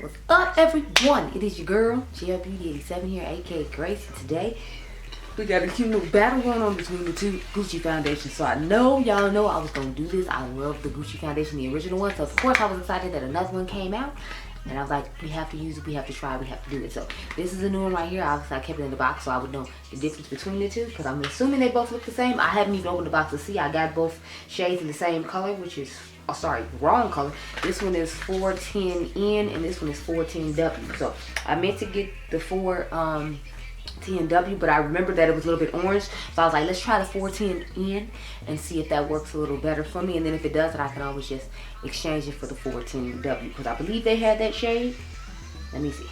What's up, everyone? It is your girl, Beauty 87 here, aka Grace, and today we got a cute little battle going on between the two Gucci foundations. So I know y'all know I was gonna do this. I love the Gucci foundation, the original one. So of course I was excited that another one came out, and I was like, we have to use it, we have to try it, we have to do it. So this is a new one right here. Obviously I kept it in the box so I would know the difference between the two, because I'm assuming they both look the same. I haven't even opened the box to see. I got both shades in the same color, which is, oh sorry, wrong color. This one is 410N and this one is 410W. So I meant to get the 410W, but I remembered that it was a little bit orange. So I was like, let's try the 410N and see if that works a little better for me. And then if it doesn't, I can always just exchange it for the 410W, because I believe they had that shade. Let me see.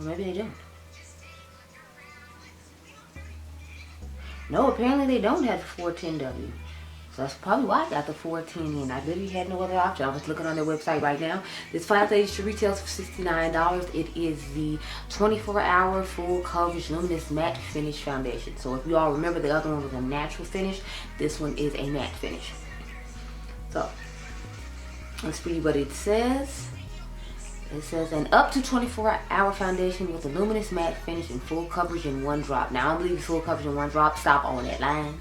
Or maybe they don't. No, apparently they don't have the 410W. So that's probably why I got the 410N. I literally had no other option. I was looking on their website right now. This foundation should retail for $69. It is the 24-hour full coverage luminous matte finish foundation. So if you all remember, the other one was a natural finish. This one is a matte finish. So let's read what it says. It says an up to 24-hour foundation with a luminous matte finish and full coverage in one drop. Now I don't believe it's full coverage in one drop. Stop on that line.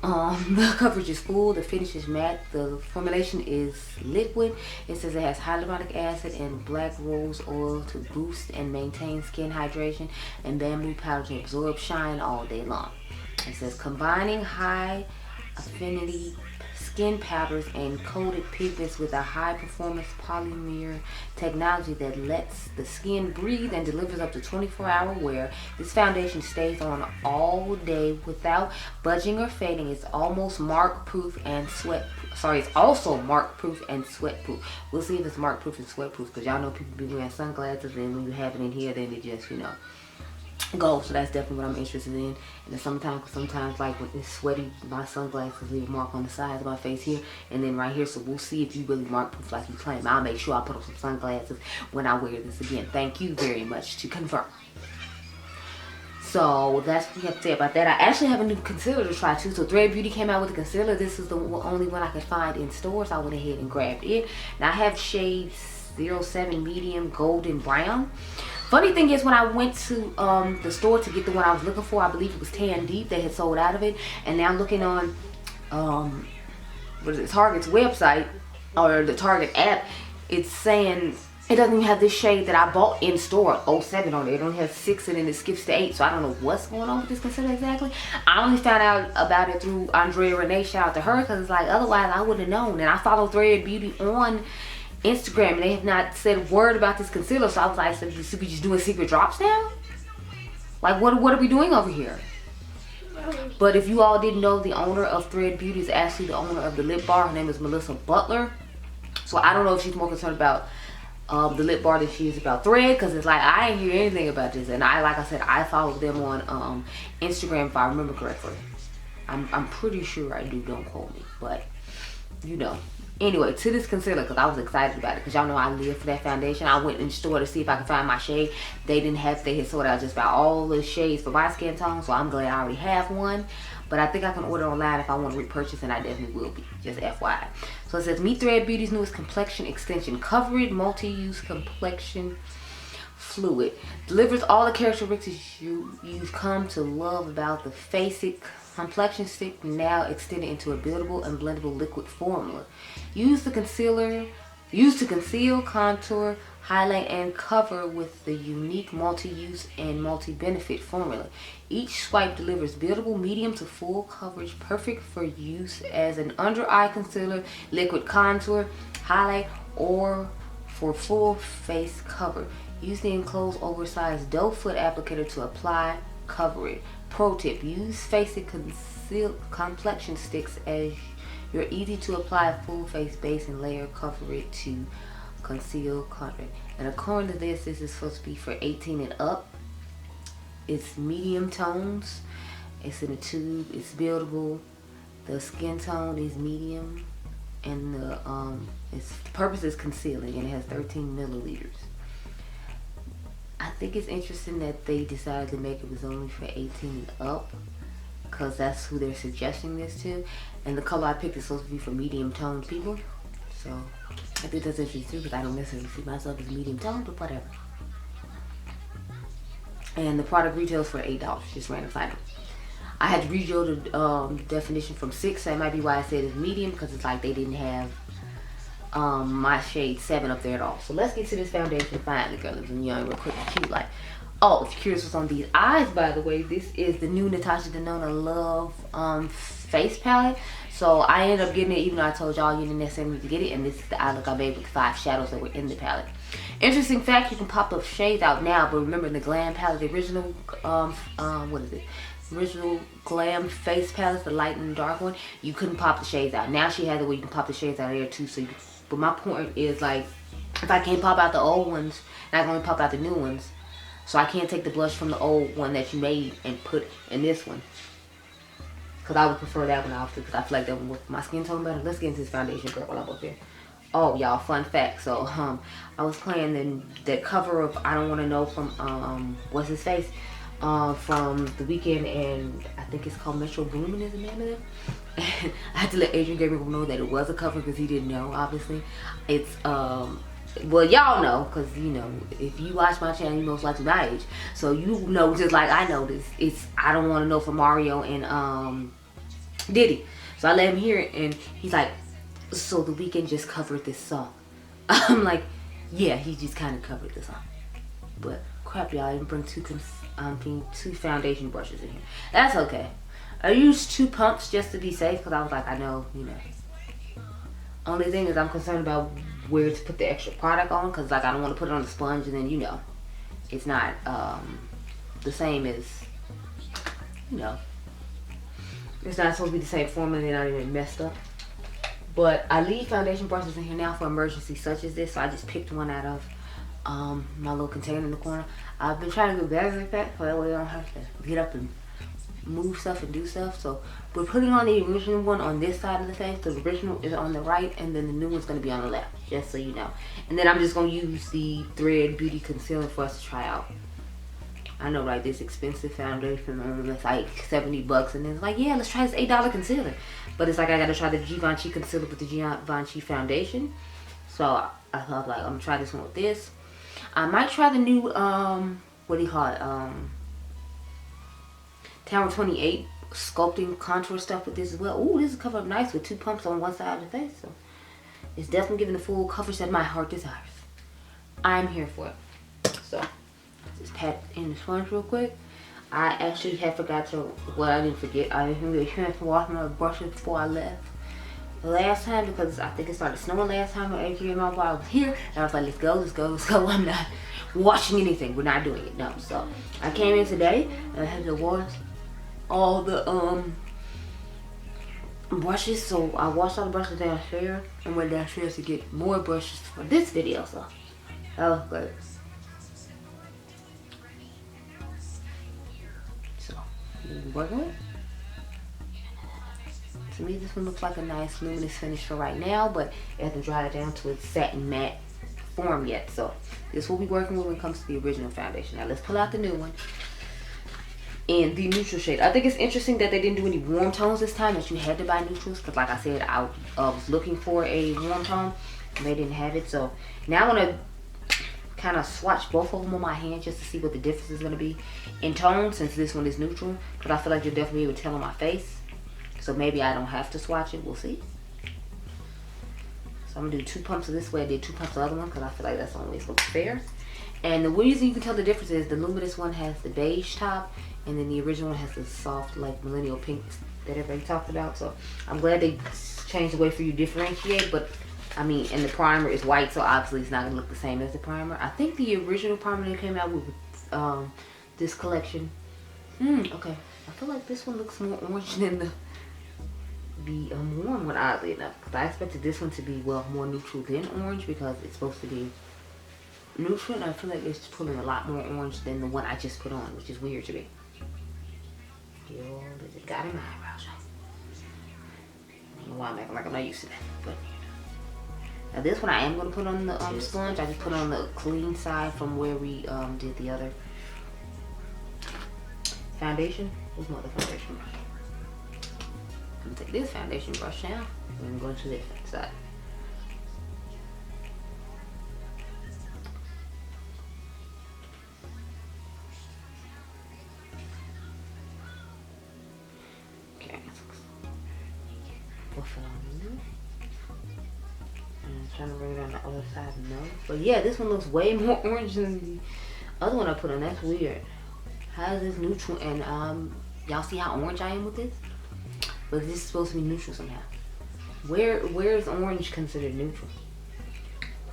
The coverage is full. The finish is matte. The formulation is liquid. It says it has hyaluronic acid and black rose oil to boost and maintain skin hydration, and bamboo powder to absorb shine all day long. It says combining high affinity skin powders and coated pigments with a high performance polymer technology that lets the skin breathe and delivers up to 24-hour wear. This foundation stays on all day without budging or fading. It's almost mark proof and sweat. Sorry, it's also mark proof and sweat proof. We'll see if it's mark proof and sweat proof, because y'all know people be wearing sunglasses, and when you have it in here, then it just, you know, go. So that's definitely what I'm interested in the summertime, because sometimes like when it's sweaty, my sunglasses leave a mark on the sides of my face here and then right here. So we'll see if you really mark proof like you claim. I'll make sure I put on some sunglasses when I wear this again. Thank you very much to confirm. So that's what we have to say about that. I actually have a new concealer to try too. So Thread Beauty came out with a concealer. This is the only one I could find in stores. I went ahead and grabbed it. Now I have shades 07 medium golden brown. Funny thing is, when I went to the store to get the one I was looking for, I believe it was Tan Deep, they had sold out of it. And now looking on what is it, Target's website, or the Target app, it's saying it doesn't even have this shade that I bought in store, 07 on it. It only has 6 and then it skips to 8. So I don't know what's going on with this concealer exactly. I only found out about it through Andrea Renee. Shout out to her, because it's like, otherwise I wouldn't have known. And I follow Thread Beauty on Instagram, and they have not said a word about this concealer. So I was like, so we just doing secret drops now? Like, what are we doing over here? But if you all didn't know, the owner of Thread Beauty is actually the owner of the lip bar. Her name is Melissa Butler. So I don't know if she's more concerned about the lip bar than she is about Thread, because it's like, I ain't hear anything about this. And like I said, I follow them on Instagram, if I remember correctly. I'm pretty sure I do, don't quote me, but you know. Anyway, to this concealer, because I was excited about it, because y'all know I live for that foundation. I went in the store to see if I could find my shade. They didn't have, they had sold out just about all the shades for my skin tone, so I'm glad I already have one. But I think I can order online if I want to repurchase, and I definitely will be, just FYI. So it says, meet Thread Beauty's newest complexion extension, coverage multi-use complexion fluid. Delivers all the characteristics you've come to love about the Basic complexion stick, now extended into a buildable and blendable liquid formula. Use to conceal, contour, highlight, and cover with the unique multi-use and multi-benefit formula. Each swipe delivers buildable medium to full coverage, perfect for use as an under-eye concealer, liquid contour, highlight, or for full face cover. Use the enclosed oversized doe foot applicator to apply coverage. Pro tip, use Basic complexion sticks as your easy to apply full face base and layer coverage to conceal coverage. And according to this is supposed to be for 18 and up. It's medium tones. It's in a tube. It's buildable. The skin tone is medium, and the its purpose is concealing, and it has 13 milliliters. I think it's interesting that they decided to make it was only for 18 and up, because that's who they're suggesting this to. And the color I picked is supposed to be for medium toned people. So I think that's interesting too, because I don't necessarily see myself as medium tone, but whatever. And the product retails for $8, just random item. I had to redraw the definition from 6, so that might be why I said it's medium, because it's like they didn't have my shade 7 up there at all. So let's get to this foundation finally, girls, and young real quick and cute. Like, oh, if you're curious what's on these eyes, by the way, this is the new Natasha Denona Love face palette. So I ended up getting it, even though I told y'all you didn't necessarily need to get it. And this is the eye look I made with 5 shadows that were in the palette. Interesting fact, you can pop the shades out now, but remember in the Glam palette, the original, what is it? Original Glam face palette, the light and the dark one, you couldn't pop the shades out. Now she has it where you can pop the shades out of there too. So you can, but my point is, like, if I can't pop out the old ones, I can only pop out the new ones. So I can't take the blush from the old one that you made and put in this one. Because I would prefer that one, obviously, because I feel like that one with my skin tone better. Let's get into this foundation, girl, while I'm up here. Oh, y'all, fun fact. So, I was playing the cover of I Don't Want to Know from, what's his face? From The Weeknd, and I think it's called Metro Boomin is the name of it. And I had to let Adriangameover know that it was a cover because he didn't know, obviously. It's, well, y'all know, because, you know, if you watch my channel, you most likely my age. So you know, just like I know this, it's I Don't Want to Know from Mario and Diddy. So I let him hear it, and he's like, so The Weeknd just covered this song. I'm like, yeah, he just kind of covered the song. But crap, y'all, I didn't bring two foundation brushes in here. That's okay. I used 2 pumps just to be safe, because I was like, I know, you know. Only thing is I'm concerned about where to put the extra product on, because like I don't want to put it on the sponge and then, you know, it's not the same as, you know, it's not supposed to be the same formula, they're not even messed up. But I leave foundation brushes in here now for emergencies such as this, so I just picked one out of my little container in the corner. I've been trying to get better at that, so that way I don't have to get up and move stuff and do stuff. So we're putting on the original one on this side of the face. The original is on the right, and then the new one's going to be on the left, just so you know. And then I'm just going to use the Thread Beauty Concealer for us to try out. I know, right? This expensive foundation, it's like $70, and it's like, yeah, let's try this $8 concealer. But it's like I got to try the Givenchy concealer with the Givenchy foundation. So I thought, like, I'm going to try this one with this. I might try the new, what do you call it? Tower 28 sculpting contour stuff with this as well. Ooh, this is covered up nice with 2 pumps on one side of the face. So it's definitely giving the full coverage that my heart desires. I'm here for it. So just pat in the sponge real quick. I actually had forgot to, well, I didn't forget. I didn't really chance to wash my brushes before I left last time, because I think it started snowing last time when Adriangameover I was here, and I was like, let's go, let's go, let's go. I'm not washing anything. We're not doing it. No. So I came in today and I had to wash all the brushes. So I washed all the brushes downstairs and went downstairs to get more brushes for this video. So that was good. So working with. To me, this one looks like a nice luminous finish for right now, but it hasn't dried it down to its satin matte form yet. So this will be working with when it comes to the original foundation. Now let's pull out the new one in the neutral shade. I think it's interesting that they didn't do any warm tones this time, that you had to buy neutrals, because like I said, I was looking for a warm tone and they didn't have it. So now I want to kind of swatch both of them on my hand just to see what the difference is going to be in tone, since this one is neutral, because I feel like you'll definitely be able to tell on my face. So maybe I don't have to swatch it. We'll see. So I'm going to do 2 pumps of this way. I did 2 pumps of the other one because I feel like that's the only way it's looks fair. And the reason you can tell the difference is the Luminous one has the beige top, and then the original one has the soft, like, millennial pink that everybody talked about. So I'm glad they changed the way for you to differentiate. But, I mean, and the primer is white, so obviously it's not going to look the same as the primer. I think the original primer that came out with this collection. Okay. I feel like this one looks more orange than the warm one, oddly enough, because I expected this one to be, well, more neutral than orange, because it's supposed to be neutral, and I feel like it's pulling a lot more orange than the one I just put on, which is weird to me. Yo, it got in my eyebrows. I don't know why I'm acting like I'm not used to that, but now this one I am going to put on the sponge. I just put it on the clean side from where we did the other foundation. Where's my other foundation brush? I'm gonna take this foundation brush now and go to this side. What's on here? And I'm trying to bring it on the other side, no. But yeah, this one looks way more orange than the other one I put on. That's weird. How is this neutral? And y'all see how orange I am with this? But this is supposed to be neutral somehow. Where is orange considered neutral?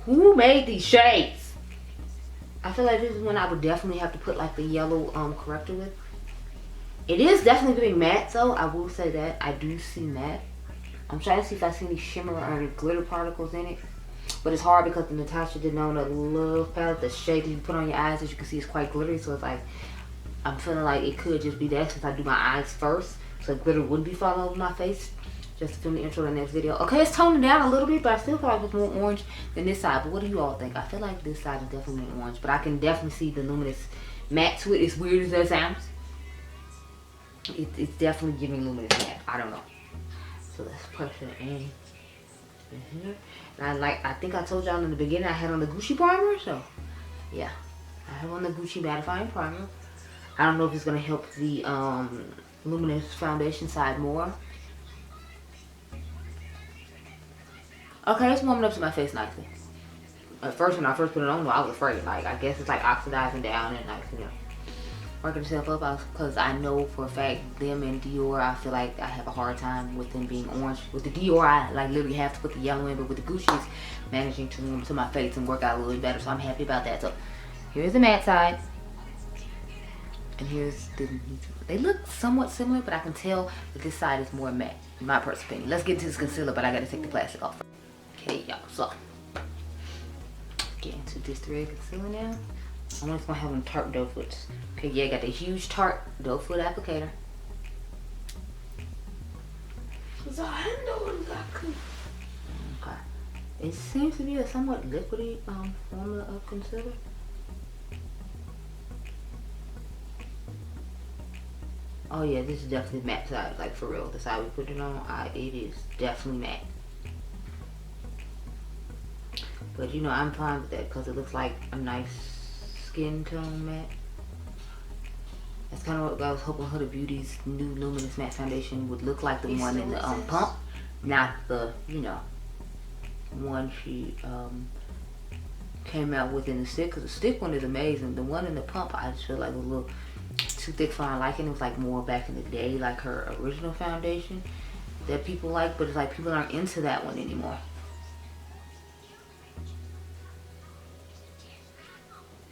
Who made these shades? I feel like this is one I would definitely have to put like the yellow corrector with. It is definitely giving matte though. I will say that. I do see matte. I'm trying to see if I see any shimmer or any glitter particles in it. But it's hard because the Natasha Denona Love palette, the shade that you put on your eyes, as you can see, is quite glittery. So it's like, I'm feeling like it could just be that since I do my eyes first. So glitter wouldn't be falling over my face. Just to film the intro to the next video. Okay, it's toning down a little bit, but I still feel like it's more orange than this side. But what do you all think? I feel like this side is definitely more orange. But I can definitely see the Luminous matte to it. As weird as that sounds. It's definitely giving Luminous matte. I don't know. So let's press it in here. And I think I told y'all in the beginning I had on the Gucci primer. So yeah, I have on the Gucci mattifying primer. I don't know if it's gonna help the Luminous foundation side more. Okay, it's warming up to my face nicely. At first, when I first put it on, I was afraid. Like, I guess it's like oxidizing down and like, you know, working itself up. Because I know for a fact, them and Dior, I feel like I have a hard time with them being orange. With the Dior, I like literally have to put the yellow in. But with the Gucci's, managing to warm to my face and work out a little bit better. So I'm happy about that. So here's the matte side. And here's the neutral. They look somewhat similar, but I can tell that this side is more matte, in my personal opinion. Let's get into this concealer, but I got to take the plastic off. Okay, y'all, so get into this thread concealer now. I'm just gonna have them Tarte doe foots. Okay, yeah, I got the huge Tarte doe foot applicator. Okay, it seems to be a somewhat liquidy formula of concealer. Oh yeah, this is definitely matte side, like for real. The side we put it on, it is definitely matte. But you know, I'm fine with that because it looks like a nice skin tone matte. That's kind of what I was hoping Huda Beauty's new Luminous matte foundation would look like, the one in the pump, not the, you know, one she came out with in the stick. Because the stick one is amazing. The one in the pump, I just feel like was a little too thick for my liking. It was like more back in the day, like her original foundation that people like, but it's like people aren't into that one anymore.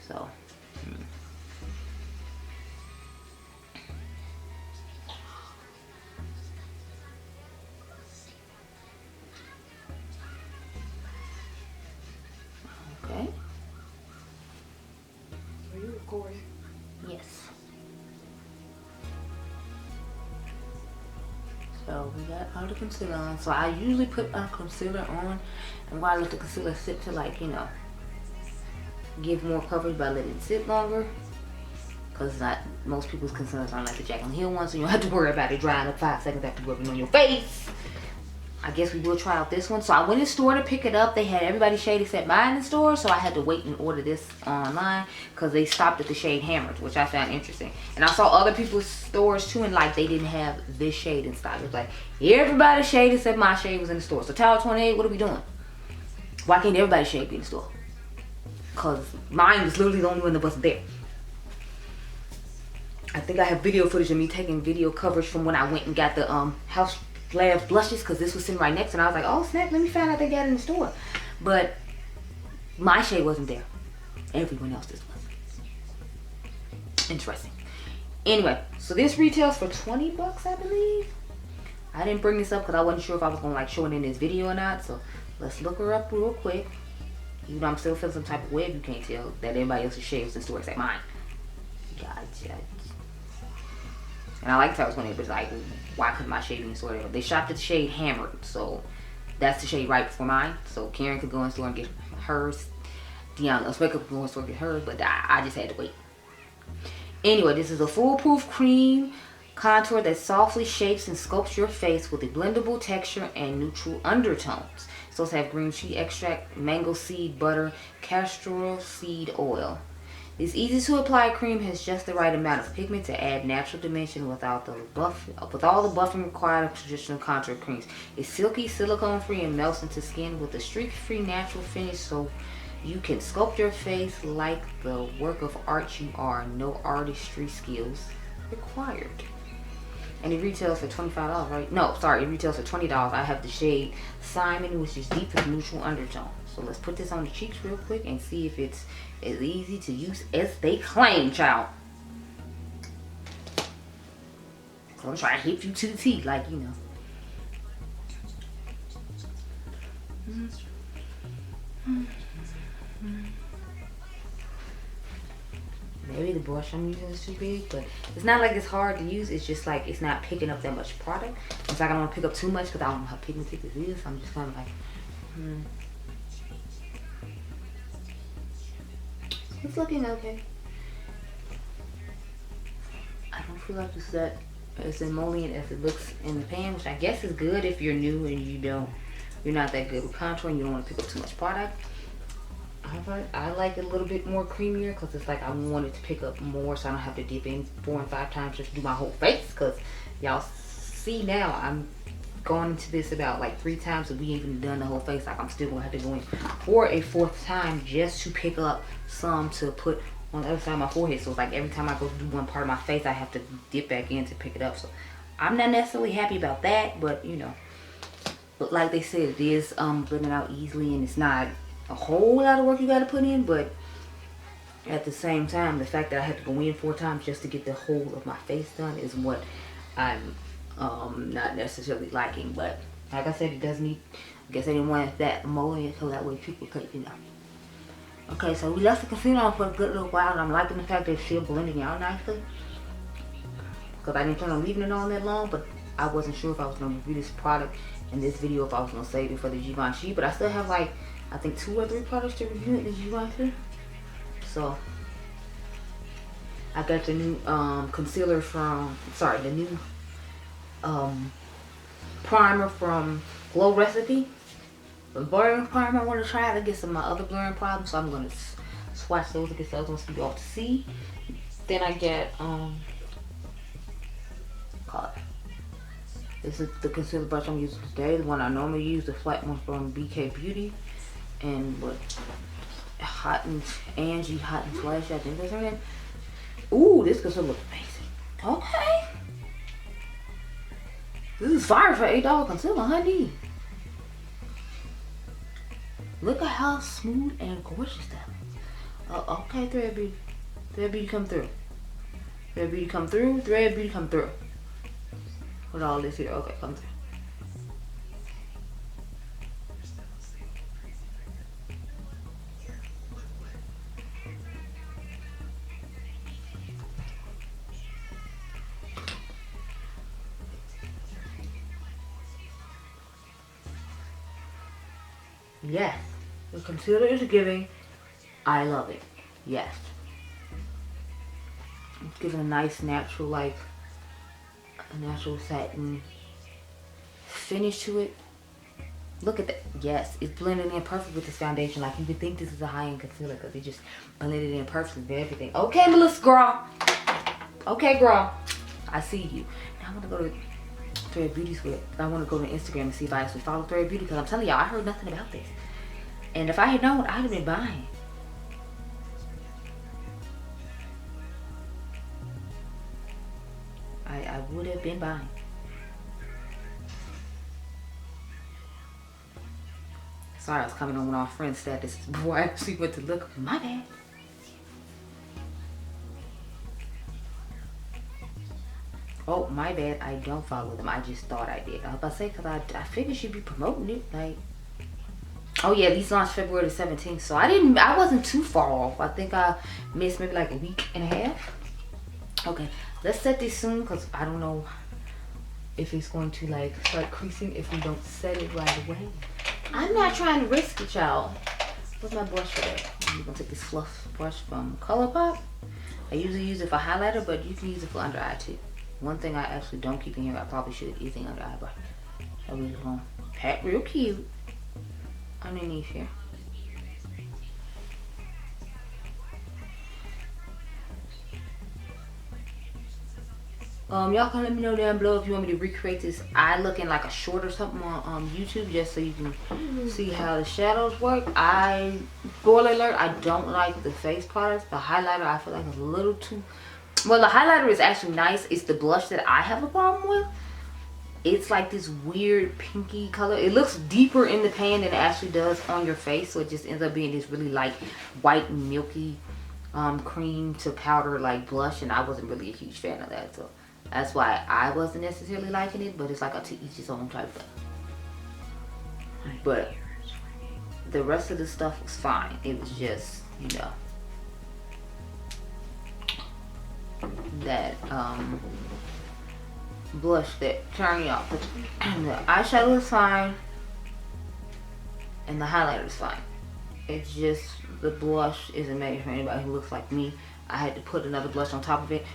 So, okay. Are you recording? Yes. So we got all the concealer on. So I usually put a concealer on, and while I let the concealer sit to, like, you know, give more coverage by letting it sit longer, because not most people's concealers aren't like the Jaclyn Hill one, so you don't have to worry about it drying up 5 seconds after rubbing on your face. I guess we will try out this one. So I went in the store to pick it up. They had everybody's shade except mine in the store, so I had to wait and order this online because they stopped at the shade Hammered, which I found interesting. And I saw other people's stores too, and like they didn't have this shade in stock. It was like everybody's shade except my shade was in the store. So Tower 28, what are we doing? Why can't everybody's shade be in the store? Because mine was literally the only one that wasn't there. I think I have video footage of me taking video coverage from when I went and got the House Labs blushes, because this was sitting right next, and I was like, oh snap, let me find out they got it in the store. But my shade wasn't there. Everyone else's was. Interesting. Anyway, so this retails for 20 bucks, I believe. I didn't bring this up because I wasn't sure if I was going to like show it in this video or not. So let's look her up real quick. Even though I'm still feeling some type of web, you can't tell that everybody else's shade was in the store except mine. Gotcha. And I like Tower 28, but it's like, why couldn't my shade be in the store? They shopped at the shade Hammered, so that's the shade right before mine. So Karen could go in the store and get hers. Dionluvsmakeup could go in the store and get hers, but I just had to wait. Anyway, this is a foolproof cream contour that softly shapes and sculpts your face with a blendable texture and neutral undertones. So it's have green tea extract, mango seed butter, castor seed oil. This easy to apply cream has just the right amount of pigment to add natural dimension without the with all the buffing required of traditional contour creams. It's silky, silicone free, and melts into skin with a streak free natural finish, so you can sculpt your face like the work of art you are. No artistry skills required. And it retails for $25, right? No, sorry, it retails for $20. I have the shade Simon, which is deep with neutral undertone. So let's put this on the cheeks real quick and see if it's as easy to use as they claim, child. So I'm trying to hit you to the T, like, you know. Maybe the brush I'm using is too big, but it's not like it's hard to use. It's just like it's not picking up that much product. It's like I don't want to pick up too much because I don't know how pigmented this is. I'm just kind of like, It's looking okay. I don't feel like it's that as emollient as it looks in the pan, which I guess is good if you're new and you're not that good with contour and you don't want to pick up too much product. I like it a little bit more creamier because it's like I want it to pick up more, so I don't have to dip in 4 and 5 times just to do my whole face. Because y'all see now I'm going into this about like 3 times, and we ain't even done the whole face. Like I'm still gonna have to go in for a 4th time just to pick up some to put on the other side of my forehead. So it's like every time I go to do one part of my face, I have to dip back in to pick it up. So I'm not necessarily happy about that, but you know, but like they said, it is blending out easily, and it's not a whole lot of work you got to put in. But at the same time, the fact that I had to go in 4 times just to get the whole of my face done is what I'm not necessarily liking. But like I said, it does need, I guess I didn't want that emollient so that way people could, you know. Okay, so we left the concealer on for a good little while, and I'm liking the fact that it's still blending out nicely, because I didn't plan on leaving it on that long, but I wasn't sure if I was going to review this product in this video, if I was going to save it for the Diypansy. But I still have like, I think 2 or 3 products to review in the Diypansy. So I got the new concealer from, sorry, the new primer from Glow Recipe. The blurring primer I want to try to get some of my other blurring problems, so I'm going to swatch those and get those ones for you all to see. Then I get this is the concealer brush I'm using today, the one I normally use, the flat one from Beauty, and what, Angie Hot and Flash, I think that's her name. Ooh, this concealer looks amazing. Okay, this is fire for $8 concealer, honey. Look at how smooth and gorgeous that is. Okay, Thread Beauty. Thread Beauty come through. Thread Beauty come through. Thread Beauty come through. With all this here. Okay, come through. Yes. The concealer is giving. I love it. Yes. It's giving a nice natural, like, a natural satin finish to it. Look at that. Yes, it's blending in perfect with this foundation. Like, you would think this is a high-end concealer because it just blended in perfectly with everything. Okay, Melissa, girl. Okay, girl. I see you. Now I'm going to go to Thread Beauty's with. I want to go to Instagram and see if I actually follow Thread Beauty, because I'm telling y'all, I heard nothing about this. And if I had known, I'd have been buying. I would have been buying. Sorry, I was coming on with our friend status before I actually went to look. My bad. Oh, my bad. I don't follow them. I just thought I did. I was about to say, because I figured she'd be promoting it. Like, oh yeah, these launched February the 17th. So I wasn't too far off. I think I missed maybe like a week and a half. Okay, let's set this soon, because I don't know if it's going to like start creasing if we don't set it right away. I'm not trying to risk it, y'all. What's my brush for that? I'm gonna take this fluff brush from ColourPop. I usually use it for highlighter, but you can use it for under eye too. One thing I actually don't keep in here, I probably should, is the under eye brush. So we're just gonna pat real cute underneath here. Y'all can let me know down below if you want me to recreate this eye look in like a short or something on YouTube, just so you can see how the shadows work. Spoiler alert, I don't like the face products. The highlighter I feel like is a little too, well, the highlighter is actually nice. It's the blush that I have a problem with. It's like this weird pinky color. It looks deeper in the pan than it actually does on your face, so it just ends up being this really like white and milky cream to powder like blush, and I wasn't really a huge fan of that, so that's why I wasn't necessarily liking it. But it's like a to each his own type thing. But the rest of the stuff was fine. It was just, you know, that blush that turned me off. The eyeshadow is fine and the highlighter is fine. It's just the blush isn't made for anybody who looks like me. I had to put another blush on top of it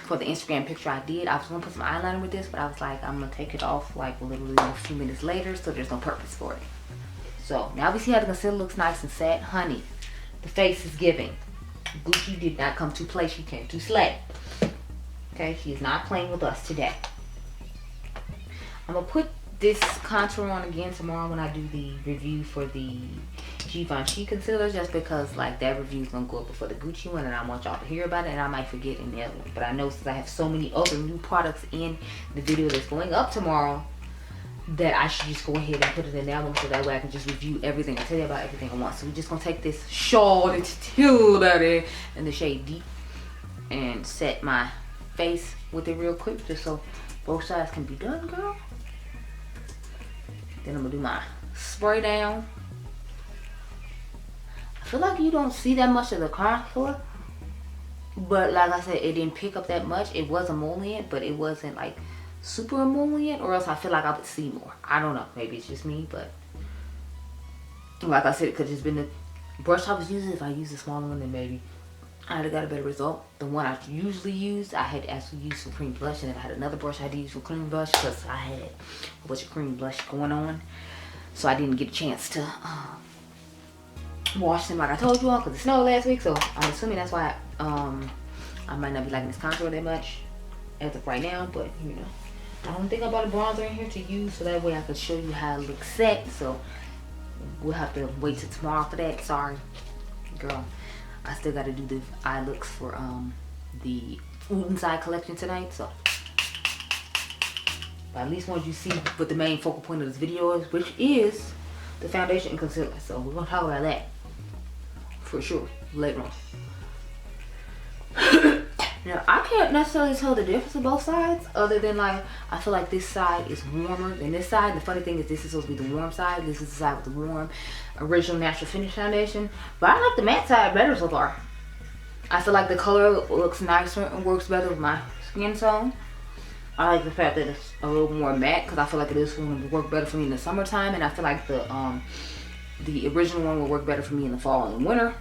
for the Instagram picture I did. I was gonna put some eyeliner with this, but I was like, I'm gonna take it off like literally a few minutes later, so there's no purpose for it. So now we see how the concealer looks nice and set. Honey, the face is giving. Gucci did not come to play, she came to slay. Okay, she is not playing with us today. I'm gonna put this contour on again tomorrow when I do the review for the Diypansy concealer, just because like that review is gonna go up before the Gucci one, and I want y'all to hear about it, and I might forget in the other one. But I know since I have so many other new products in the video that's going up tomorrow, that I should just go ahead and put it in that one, so that way I can just review everything and tell you about everything I want. So we're just gonna take this Charlotte Tilbury in the shade Deep and set my face with it real quick, just so both sides can be done, girl. Then I'm gonna do my spray down. I feel like you don't see that much of the contour, but like I said, it didn't pick up that much. It was emollient, but it wasn't like super emollient, or else I feel like I would see more. I don't know, maybe it's just me, but like I said, it could have just been the brush I was using. If I used a smaller one, then maybe I'd have got a better result. The one I usually use, I had actually used for cream blush, and then I had another brush I had to use for cream blush because I had a bunch of cream blush going on, so I didn't get a chance to wash them like I told you all because it snowed last week. So I'm assuming that's why I might not be liking this contour that much as of right now. But you know, I don't think I bought a bronzer in here to use, so that way I could show you how it looks set. So we'll have to wait till tomorrow for that. Sorry, girl. I still got to do the eye looks for the Inside collection tonight. So but at least once you see what the main focal point of this video is, which is the foundation and concealer. So we're gonna talk about that for sure later on. Now I can't necessarily tell the difference of both sides, other than like I feel like this side is warmer than this side. The funny thing is this is supposed to be the warm side. This is the side with the warm original natural finish foundation, but I like the matte side better so far. I feel like the color looks nicer and works better with my skin tone. I like the fact that it's a little more matte because I feel like it is going to work better for me in the summertime, and I feel like the original one will work better for me in the fall and winter.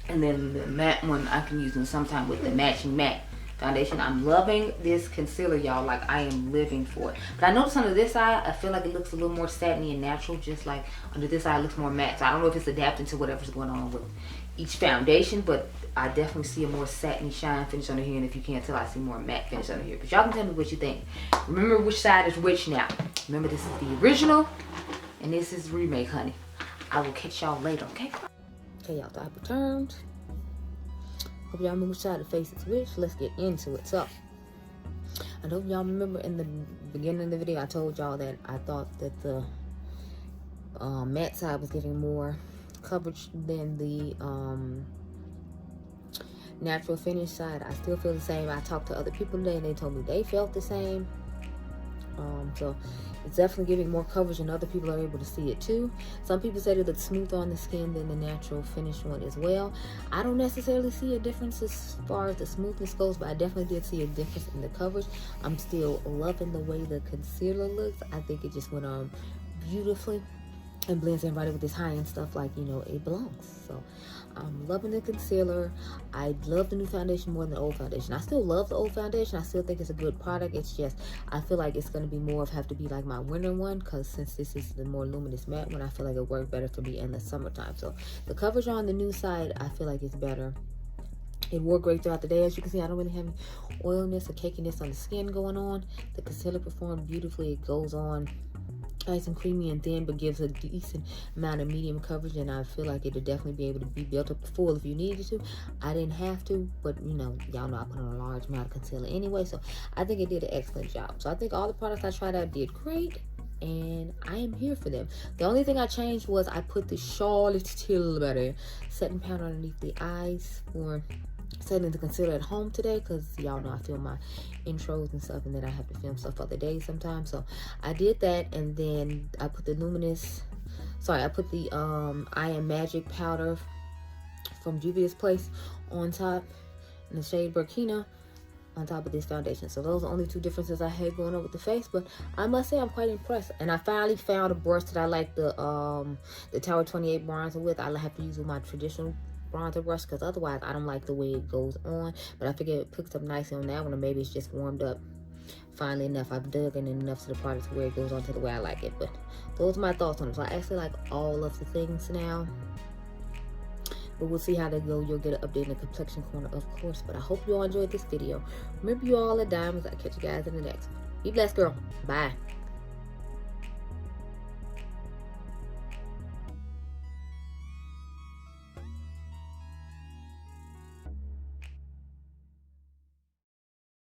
And then the matte one I can use in the summertime with the matching matte foundation. I'm loving this concealer, y'all. Like I am living for it. But I noticed under this eye, I feel like it looks a little more satiny and natural. Just like under this eye, it looks more matte. So I don't know if it's adapting to whatever's going on with each foundation, but I definitely see a more satiny shine finish under here. And if you can't tell, I see more matte finish under here. But y'all can tell me what you think. Remember which side is which now. Remember, this is the original and this is remake, honey. I will catch y'all later, okay? Okay, y'all, the eye returned. Hope y'all remember which side of the face is which. Let's get into it. So, I hope y'all remember in the beginning of the video, I told y'all that I thought that the matte side was giving more coverage than the natural finish side. I still feel the same. I talked to other people today and they told me they felt the same. So it's definitely giving more coverage and other people are able to see it too. Some people said it looks smoother on the skin than the natural finish one as well. I don't necessarily see a difference as far as the smoothness goes, but I definitely did see a difference in the coverage. I'm still loving the way the concealer looks. I think it just went on beautifully and blends in right with this high-end stuff like, you know, it belongs. So I'm loving the concealer. I love the new foundation more than the old foundation. I still love the old foundation. I still think it's a good product. It's just, I feel like it's going to be more of have to be like my winter one, because since this is the more luminous matte one, I feel like it worked better for me in the summertime. So the coverage on the new side, I feel like it's better. It wore great throughout the day. As you can see, I don't really have any oiliness or cakiness on the skin going on. The concealer performed beautifully. It goes on nice and creamy and thin, but gives a decent amount of medium coverage, and I feel like it'll definitely be able to be built up full if you needed to. I didn't have to, but you know, y'all know I put on a large amount of concealer anyway, so I think it did an excellent job. So I think all the products I tried out did great, and I am here for them. The only thing I changed was I put the Charlotte Tilbury setting powder underneath the eyes for setting the concealer at home today, because y'all know I film my intros and stuff, and then I have to film stuff other days sometimes. So I did that, and then I put the Luminous, I put the I Am Magic powder from Juvia's Place on top, in the shade Burkina, on top of this foundation. So those are the only two differences I had going on with the face, but I must say I'm quite impressed. And I finally found a brush that I like the Tower 28 bronzer with. I have to use with my traditional bronzer brush, because otherwise I don't like the way it goes on, but I figure it picks up nicely on that one, or maybe it's just warmed up finally enough. I've dug in enough to the product to where it goes on to the way I like it. But those are my thoughts on it. So I actually like all of the things now, but we'll see how they go. You'll get an update in the complexion corner, of course. But I hope you all enjoyed this video. Remember, you all are diamonds. I'll catch you guys in the next one. Be blessed, girl. Bye.